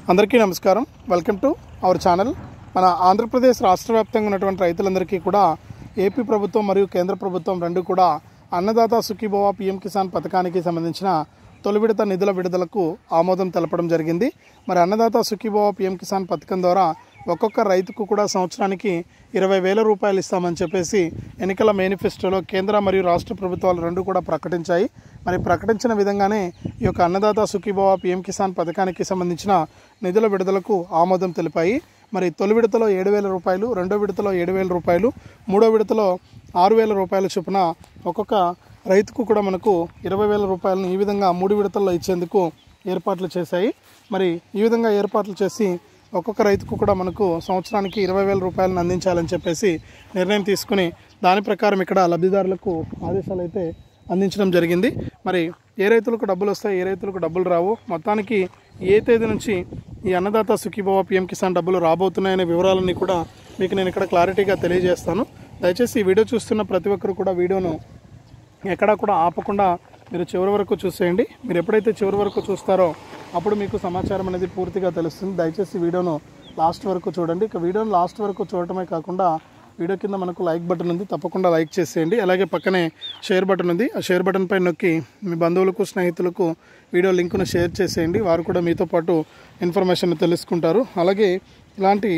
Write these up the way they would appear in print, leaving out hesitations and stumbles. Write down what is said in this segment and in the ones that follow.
అందరికీ నమస్కారం. Welcome to our channel. మన ఆంధ్రప్రదేశ్ రాష్ట్ర వ్యాప్తంగా ఉన్నటువంటి రైతులందరికీ కూడా ఏపీ ప్రభుత్వం మరియు కేంద్ర ప్రభుత్వం రెండు కూడా అన్నదాత సుఖీభవ పీఎం కిసాన్ పథకానికి సంబంధించిన తొలి విడత నిధుల విడుదలకు ఆమోదం తెలపడం జరిగింది. మరి అన్నదాత సుఖీభవ పీఎం కిసాన్ పథకం ద్వారా ఒక్కొక్క రైతుకు కూడా సంవత్సరానికి 20,000 రూపాయలు ఇస్తామని చెప్పేసి ఎన్నికల మేనిఫెస్టోలో కేంద్ర మరియు రాష్ట్ర ప్రభుత్వాలు రెండు కూడా ప్రకటించాయి. మరి ప్రకటించిన విధంగానే ఈ యొక్క అన్నదాత సుఖీభవ పీఎం కిసాన్ పథకానికి సంబంధించిన నిధుల విడుదలకు ఆమోదం తెలిపాయి. మరి తొలి విడతలో 7,000 రూపాయలు, రెండో విడతలో 7,000 రూపాయలు, మూడో విడతలో 6,000 రూపాయల చొప్పున ఒక్కొక్క రైతుకు కూడా మనకు 20,000 రూపాయలను ఈ విధంగా 3 విడతల్లో ఇచ్చేందుకు ఏర్పాట్లు చేశాయి. మరి ఈ విధంగా ఏర్పాట్లు చేసి ఒక్కొక్క రైతుకు కూడా మనకు సంవత్సరానికి 20,000 రూపాయలను అందించాలని చెప్పేసి నిర్ణయం తీసుకుని దాని ప్రకారం ఇక్కడ లబ్ధిదారులకు ఆదేశాలు అయితే అందించడం జరిగింది. మరి ఏ రైతులకు డబ్బులు వస్తాయి, ఏ రైతులకు డబ్బులు రావు, మొత్తానికి ఏ తేదీ నుంచి ఈ అన్నదాత సుఖీభవ పీఎం కిసాన్ డబ్బులు రాబోతున్నాయనే వివరాలన్నీ కూడా మీకు నేను ఇక్కడ క్లారిటీగా తెలియజేస్తాను. దయచేసి ఈ వీడియో చూస్తున్న ప్రతి ఒక్కరు కూడా వీడియోను ఎక్కడా కూడా ఆపకుండా మీరు చివరి వరకు చూసేయండి. మీరు ఎప్పుడైతే చివరి వరకు చూస్తారో అప్పుడు మీకు సమాచారం అనేది పూర్తిగా తెలుస్తుంది. దయచేసి వీడియోను లాస్ట్ వరకు చూడండి. ఇక వీడియోను లాస్ట్ వరకు చూడటమే కాకుండా వీడియో కింద మనకు లైక్ బటన్ ఉంది, తప్పకుండా లైక్ చేసేయండి. అలాగే పక్కనే షేర్ బటన్ ఉంది, ఆ షేర్ బటన్ పై నొక్కి మీ బంధువులకు స్నేహితులకు వీడియో లింకును షేర్ చేసేయండి. వారు కూడా మీతో పాటు ఇన్ఫర్మేషన్ తెలుసుకుంటారు. అలాగే ఇలాంటి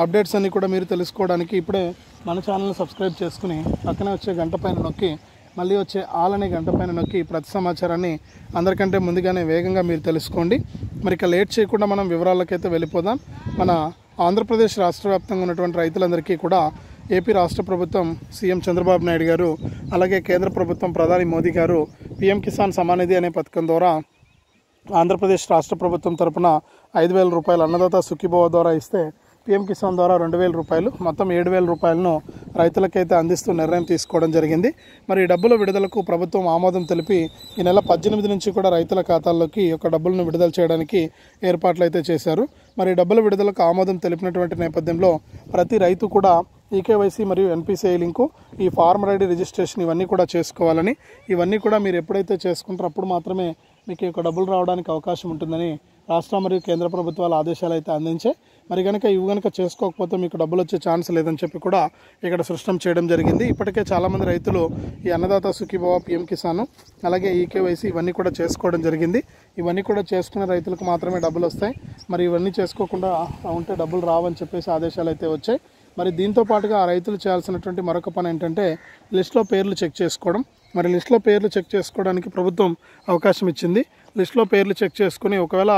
అప్డేట్స్ అన్నీ కూడా మీరు తెలుసుకోవడానికి ఇప్పుడే మన ఛానల్ని సబ్స్క్రైబ్ చేసుకుని పక్కనే వచ్చే గంట పైన నొక్కి మళ్ళీ వచ్చే ఆల్ అనే గంట పైన నొక్కి ప్రతి సమాచారాన్ని అందరికంటే ముందుగానే వేగంగా మీరు తెలుసుకోండి. మరి ఇక లేట్ చేయకుండా మనం వివరాలకైతే వెళ్ళిపోదాం. మన ఆంధ్రప్రదేశ్ రాష్ట్ర వ్యాప్తంగా ఉన్నటువంటి రైతులందరికీ కూడా ఏపీ రాష్ట్ర ప్రభుత్వం సీఎం చంద్రబాబు నాయుడు గారు, అలాగే కేంద్ర ప్రభుత్వం ప్రధాని మోదీ గారు పీఎం కిసాన్ సమానిధి అనే పథకం ద్వారా ఆంధ్రప్రదేశ్ రాష్ట్ర ప్రభుత్వం తరపున 5,000 రూపాయలు అన్నదాత సుఖీభవ ద్వారా ఇస్తే పీఎం కిసాన్ ద్వారా 2,000 రూపాయలు, మొత్తం 7,000 రూపాయలను రైతులకైతే అందిస్తూ నిర్ణయం తీసుకోవడం జరిగింది. మరి ఈ డబ్బుల విడుదలకు ప్రభుత్వం ఆమోదం తెలిపి ఈ నెల 18 నుంచి కూడా రైతుల ఖాతాల్లోకి ఈ యొక్క డబ్బులను విడుదల చేయడానికి ఏర్పాట్లు అయితే చేశారు. మరి డబ్బుల విడుదలకు ఆమోదం తెలిపినటువంటి నేపథ్యంలో ప్రతి రైతు కూడా ఈకేవైసీ మరియు ఎన్పిసిఐ లింకు, ఈ ఫార్మర్ ఐడి రిజిస్ట్రేషన్ ఇవన్నీ కూడా చేసుకోవాలని, ఇవన్నీ కూడా మీరు ఎప్పుడైతే చేసుకుంటారో అప్పుడు మాత్రమే మీకు ఈ యొక్క డబ్బులు రావడానికి అవకాశం ఉంటుందని రాష్ట్ర మరియు కేంద్ర ప్రభుత్వాల ఆదేశాలు అయితే అందించాయి. మరి ఇవి కనుక చేసుకోకపోతే మీకు డబ్బులు వచ్చే ఛాన్స్ లేదని చెప్పి కూడా ఇక్కడ స్పష్టం చేయడం జరిగింది. ఇప్పటికే చాలామంది రైతులు ఈ అన్నదాత సుఖీభవ పీఎం కిసాన్ అలాగే ఈకేవైసీ ఇవన్నీ కూడా చేసుకోవడం జరిగింది. ఇవన్నీ కూడా చేసుకున్న రైతులకు మాత్రమే డబ్బులు వస్తాయి. మరి ఇవన్నీ చేసుకోకుండా ఉంటే డబ్బులు రావని చెప్పేసి ఆదేశాలు అయితే వచ్చాయి. మరి దీంతో పాటుగా ఆ రైతులు చేయాల్సినటువంటి మరొక పని ఏంటంటే లిస్టులో పేర్లు చెక్ చేసుకోవడం. మరి లిస్టులో పేర్లు చెక్ చేసుకోవడానికి ప్రభుత్వం అవకాశం ఇచ్చింది. లిస్టులో పేర్లు చెక్ చేసుకుని ఒకవేళ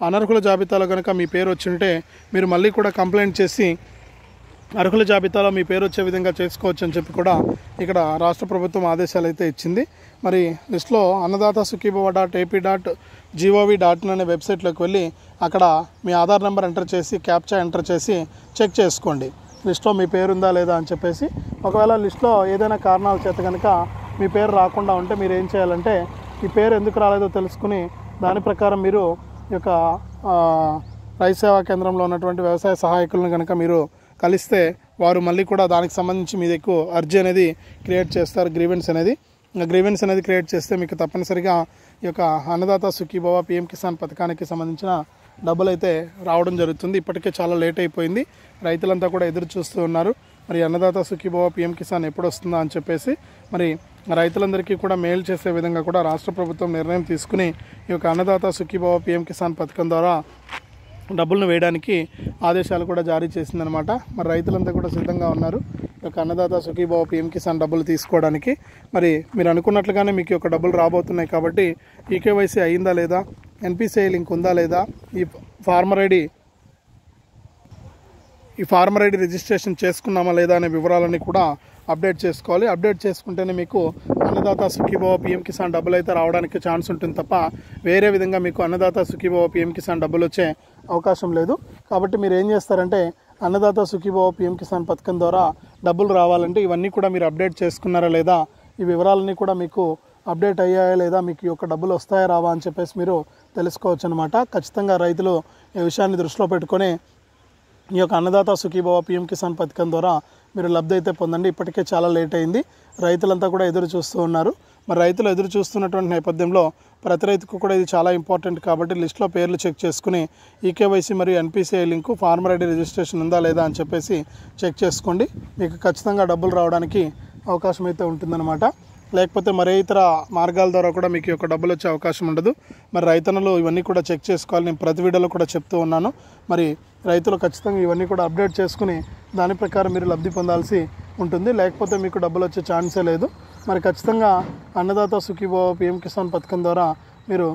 అనర్హుల జాబితాలో కనుక మీ పేరు వచ్చింటే మీరు మళ్ళీ కూడా కంప్లైంట్ చేసి అర్హుల జాబితాలో మీ పేరు వచ్చే విధంగా చేసుకోవచ్చు అని చెప్పి కూడా ఇక్కడ రాష్ట్ర ప్రభుత్వం ఆదేశాలు అయితే ఇచ్చింది. మరి లిస్టులో అన్నదాత సుఖీభవ .ap.gov.in అనే వెబ్సైట్లోకి వెళ్ళి అక్కడ మీ ఆధార్ నెంబర్ ఎంటర్ చేసి క్యాప్చా ఎంటర్ చేసి చెక్ చేసుకోండి లిస్టులో మీ పేరు ఉందా లేదా అని చెప్పేసి. ఒకవేళ లిస్టులో ఏదైనా కారణాల చేత కనుక మీ పేరు రాకుండా ఉంటే మీరు ఏం చేయాలంటే ఈ పేరు ఎందుకు రాలేదో తెలుసుకుని దాని ప్రకారం మీరు ఈ యొక్క రైతు సేవా కేంద్రంలో ఉన్నటువంటి వ్యవసాయ సహాయకులను కనుక మీరు కలిస్తే వారు మళ్ళీ కూడా దానికి సంబంధించి మీ దగ్గర అర్జీ అనేది క్రియేట్ చేస్తారు. గ్రీవెన్స్ అనేది క్రియేట్ చేస్తే మీకు తప్పనిసరిగా ఈ యొక్క అన్నదాత సుఖీభవ పీఎం కిసాన్ పథకానికి సంబంధించిన డబ్బులు అయితే రావడం జరుగుతుంది. ఇప్పటికే చాలా లేట్ అయిపోయింది, రైతులంతా కూడా ఎదురు చూస్తూ ఉన్నారు. మరి అన్నదాత సుఖీభవ పీఎం కిసాన్ ఎప్పుడు వస్తుందా అని చెప్పేసి. మరి రైతులందరికీ కూడా మేలు చేసే విధంగా కూడా రాష్ట్ర ప్రభుత్వం నిర్ణయం తీసుకుని ఈ యొక్క అన్నదాత సుఖీభవ పీఎం కిసాన్ పథకం ద్వారా డబ్బులను వేయడానికి ఆదేశాలు కూడా జారీ చేసిందనమాట. మరి రైతులంతా కూడా సిద్ధంగా ఉన్నారు ఈ యొక్క అన్నదాత సుఖీభవ పీఎం కిసాన్ డబ్బులు తీసుకోవడానికి. మరి మీరు అనుకున్నట్లుగానే మీకు యొక్క డబ్బులు రాబోతున్నాయి కాబట్టి ఈకేవైసీ అయిందా లేదా, ఎన్పిసిఐ లింక్ ఉందా లేదా, ఈ ఫార్మర్ ఐడి రిజిస్ట్రేషన్ చేసుకున్నామా లేదా అనే వివరాలన్నీ కూడా అప్డేట్ చేసుకోవాలి. అప్డేట్ చేసుకుంటేనే మీకు అన్నదాత సుఖీభవ పీఎం కిసాన్ డబ్బులు అయితే రావడానికి ఛాన్స్ ఉంటుంది తప్ప వేరే విధంగా మీకు అన్నదాత సుఖీభవ పీఎం కిసాన్ డబ్బులు వచ్చే అవకాశం లేదు. కాబట్టి మీరు ఏం చేస్తారంటే అన్నదాత సుఖీభవ పీఎం కిసాన్ పథకం ద్వారా డబ్బులు రావాలంటే ఇవన్నీ కూడా మీరు అప్డేట్ చేసుకున్నారా లేదా, ఈ వివరాలన్నీ కూడా మీకు అప్డేట్ అయ్యాయా లేదా, మీకు ఈ యొక్క డబ్బులు వస్తాయా రావా అని చెప్పేసి మీరు తెలుసుకోవచ్చు అనమాట. ఖచ్చితంగా రైతులు ఈ విషయాన్ని దృష్టిలో పెట్టుకొని ఈ యొక్క అన్నదాత సుఖీభవ పీఎం కిసాన్ పథకం ద్వారా మీరు లబ్ధి అయితే పొందండి. ఇప్పటికే చాలా లేట్ అయింది, రైతులంతా కూడా ఎదురు చూస్తూ ఉన్నారు. మరి రైతులు ఎదురు చూస్తున్నటువంటి నేపథ్యంలో ప్రతి రైతుకు కూడా ఇది చాలా ఇంపార్టెంట్ కాబట్టి లిస్టులో పేర్లు చెక్ చేసుకుని ఈకేవైసీ మరియు NPCI link farmer ID registration ఉందా లేదా అని చెప్పేసి చెక్ చేసుకోండి. మీకు ఖచ్చితంగా డబ్బులు రావడానికి అవకాశం అయితే ఉంటుందన్నమాట. లేకపోతే మరే ఇతర మార్గాల ద్వారా కూడా మీకు యొక్క డబ్బులు వచ్చే అవకాశం ఉండదు. మరి రైతన్నలు ఇవన్నీ కూడా చెక్ చేసుకోవాలి. నేను ప్రతి వీడియోలో కూడా చెప్తూ ఉన్నాను. మరి రైతులు ఖచ్చితంగా ఇవన్నీ కూడా అప్డేట్ చేసుకుని దాని ప్రకారం మీరు లబ్ధి పొందాల్సి ఉంటుంది. లేకపోతే మీకు డబ్బులు వచ్చే ఛాన్సే లేదు. మరి ఖచ్చితంగా అన్నదాత సుఖీభవ పీఎం కిసాన్ పథకం ద్వారా మీరు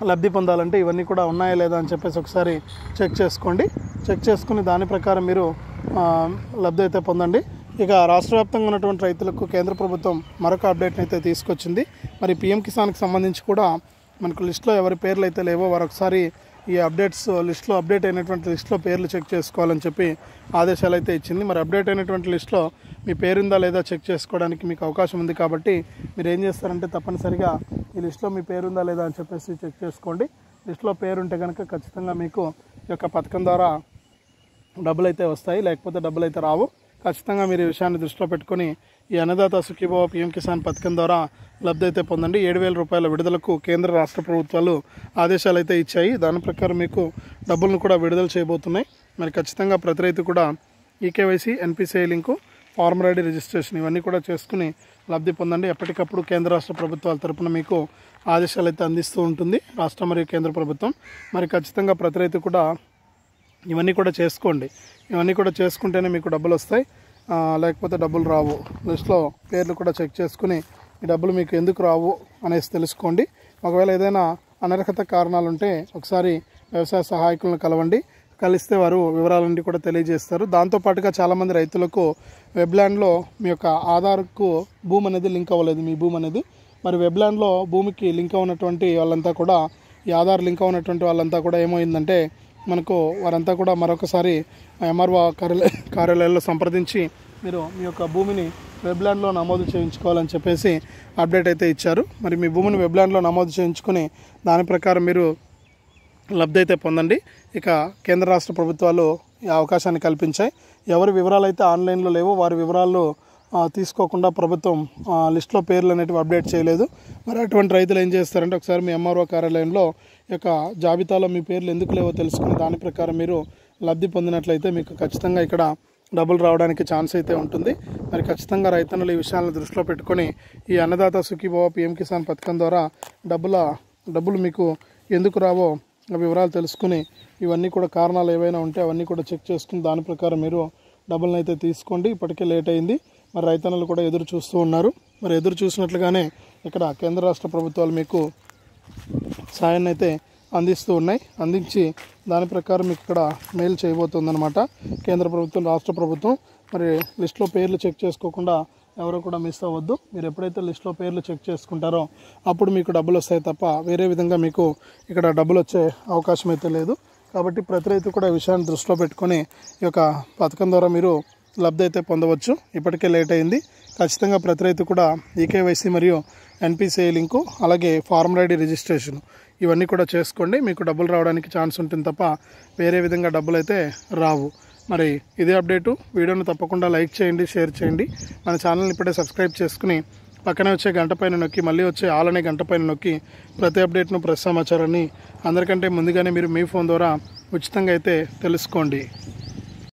లబ్ధి పొందాలంటే ఇవన్నీ కూడా ఉన్నాయా లేదా అని చెప్పేసి ఒకసారి చెక్ చేసుకోండి. చెక్ చేసుకుని దాని ప్రకారం మీరు లబ్ధి అయితే పొందండి. ఇక రాష్ట్ర వ్యాప్తంగా ఉన్నటువంటి రైతులకు కేంద్ర ప్రభుత్వం మరొక అప్డేట్ని అయితే తీసుకొచ్చింది. మరి పీఎం కిసాన్కి సంబంధించి కూడా మనకు లిస్టులో ఎవరి పేర్లు అయితే లేవో వారు ఒకసారి ఈ అప్డేట్స్ లిస్టులో అప్డేట్ అయినటువంటి లిస్టులో పేర్లు చెక్ చేసుకోవాలని చెప్పి ఆదేశాలు అయితే ఇచ్చింది. మరి అప్డేట్ అయినటువంటి లిస్టులో మీ పేరుందా లేదా చెక్ చేసుకోవడానికి మీకు అవకాశం ఉంది కాబట్టి మీరు ఏం చేస్తారంటే తప్పనిసరిగా ఈ లిస్టులో మీ పేరుందా లేదా అని చెప్పేసి చెక్ చేసుకోండి. లిస్టులో పేరుంటే కనుక ఖచ్చితంగా మీకు ఈ యొక్క పథకం ద్వారా డబ్బులు అయితే వస్తాయి, లేకపోతే డబ్బులు అయితే రావు. ఖచ్చితంగా మీరు ఈ విషయాన్ని దృష్టిలో పెట్టుకొని ఈ అన్నదాత సుఖీభవ పీఎం కిసాన్ పథకం ద్వారా లబ్ధి అయితే పొందండి. 7,000 రూపాయల విడుదలకు కేంద్ర రాష్ట్ర ప్రభుత్వాలు ఆదేశాలు అయితే ఇచ్చాయి. దాని ప్రకారం మీకు డబ్బులను కూడా విడుదల చేయబోతున్నాయి. మరి ఖచ్చితంగా ప్రతి రైతు కూడా eKYC NPCI link farmer ID registration ఇవన్నీ కూడా చేసుకుని లబ్ధి పొందండి. ఎప్పటికప్పుడు కేంద్ర రాష్ట్ర ప్రభుత్వాల తరపున మీకు ఆదేశాలు అయితే అందిస్తూ ఉంటుంది రాష్ట్ర మరియు కేంద్ర ప్రభుత్వం. మరి ఖచ్చితంగా ప్రతి రైతు కూడా ఇవన్నీ కూడా చేసుకోండి. ఇవన్నీ కూడా చేసుకుంటేనే మీకు డబ్బులు వస్తాయి, లేకపోతే డబ్బులు రావు. లిస్ట్లో పేర్లు కూడా చెక్ చేసుకుని ఈ డబ్బులు మీకు ఎందుకు రావు అనేసి తెలుసుకోండి. ఒకవేళ ఏదైనా అనర్హత కారణాలు ఉంటే ఒకసారి వ్యవసాయ సహాయకులను కలవండి. కలిస్తే వారు వివరాలన్నీ కూడా తెలియజేస్తారు. దాంతోపాటుగా చాలామంది రైతులకు వెబ్ల్యాండ్లో మీ యొక్క ఆధార్కు భూమి అనేది లింక్ అవ్వలేదు. మీ భూమి అనేది మరి వెబ్ల్యాండ్లో భూమికి లింక్ ఉన్నటువంటి వాళ్ళంతా కూడా ఈ ఆధార్ లింక్ ఉన్నటువంటి వాళ్ళంతా కూడా ఏమైందంటే మనకు వారంతా కూడా మరొకసారి ఎంఆర్ఓ కార్యాలయాల్లో సంప్రదించి మీరు మీ యొక్క భూమిని వెబ్ల్యాండ్లో నమోదు చేయించుకోవాలని చెప్పేసి అప్డేట్ అయితే ఇచ్చారు. మరి మీ భూమిని వెబ్ల్యాండ్లో నమోదు చేయించుకొని దాని ప్రకారం మీరు లబ్ధి అయితే పొందండి. ఇక కేంద్ర రాష్ట్ర ప్రభుత్వాలు ఈ అవకాశాన్ని కల్పించాయి. ఎవరి వివరాలు అయితే ఆన్లైన్లో లేవో వారి వివరాలు తీసుకోకుండా ప్రభుత్వం లిస్టులో పేర్లు అనేటివి అప్డేట్ చేయలేదు. మరి అటువంటి రైతులు ఏం చేస్తారంటే ఒకసారి మీ ఎంఆర్ఓ కార్యాలయంలో ఈ యొక్క జాబితాలో మీ పేర్లు ఎందుకు లేవో తెలుసుకుని దాని ప్రకారం మీరు లబ్ధి పొందినట్లయితే మీకు ఖచ్చితంగా ఇక్కడ డబ్బులు రావడానికి ఛాన్స్ అయితే ఉంటుంది. మరి ఖచ్చితంగా రైతన్నులు ఈ విషయాలను దృష్టిలో పెట్టుకొని ఈ అన్నదాత సుఖీభవ పీఎం కిసాన్ పథకం ద్వారా డబ్బులు మీకు ఎందుకు రావో వివరాలు తెలుసుకుని ఇవన్నీ కూడా కారణాలు ఏవైనా ఉంటే అవన్నీ కూడా చెక్ చేసుకుని దాని ప్రకారం మీరు డబ్బులను అయితే తీసుకోండి. ఇప్పటికే లేట్ అయింది. మరి రైతన్నులు కూడా ఎదురు చూస్తూ ఉన్నారు. మరి ఎదురు చూసినట్లుగానే ఇక్కడ కేంద్ర రాష్ట్ర ప్రభుత్వాలు మీకు సాయాన్ని అయితే అందిస్తూ ఉన్నాయి. అందించి దాని ప్రకారం మీకు ఇక్కడ మెయిల్ చేయబోతుందన్నమాట కేంద్ర ప్రభుత్వం, రాష్ట్ర ప్రభుత్వం. మరి లిస్టులో పేర్లు చెక్ చేసుకోకుండా ఎవరు కూడా మిస్ అవ్వద్దు. మీరు ఎప్పుడైతే లిస్టులో పేర్లు చెక్ చేసుకుంటారో అప్పుడు మీకు డబ్బులు వస్తాయి తప్ప వేరే విధంగా మీకు ఇక్కడ డబ్బులు వచ్చే అవకాశం అయితే లేదు. కాబట్టి ప్రతి రైతు కూడా ఈ విషయాన్ని దృష్టిలో పెట్టుకొని ఈ యొక్క పథకం ద్వారా మీరు లబ్ధి అయితే పొందవచ్చు. ఇప్పటికే లేట్ అయింది. ఖచ్చితంగా ప్రతి రైతు కూడా ఈకేవైసీ మరియు ఎన్పిసిఐ లింకు అలాగే ఫార్మర్ ఐడి రిజిస్ట్రేషన్ ఇవన్నీ కూడా చేసుకోండి. మీకు డబ్బులు రావడానికి ఛాన్స్ ఉంటుంది తప్ప వేరే విధంగా డబ్బులు అయితే రావు. మరి ఇదే అప్డేటు. వీడియోను తప్పకుండా లైక్ చేయండి, షేర్ చేయండి. మన ఛానల్ని ఇప్పుడే సబ్స్క్రైబ్ చేసుకుని పక్కనే వచ్చే గంట పైన నొక్కి మళ్ళీ వచ్చే ఆల్ అనే గంట పైన నొక్కి ప్రతి అప్డేట్ను, ప్రతి సమాచారాన్ని అందరికంటే ముందుగానే మీరు మీ ఫోన్ ద్వారా ఉచితంగా అయితే తెలుసుకోండి.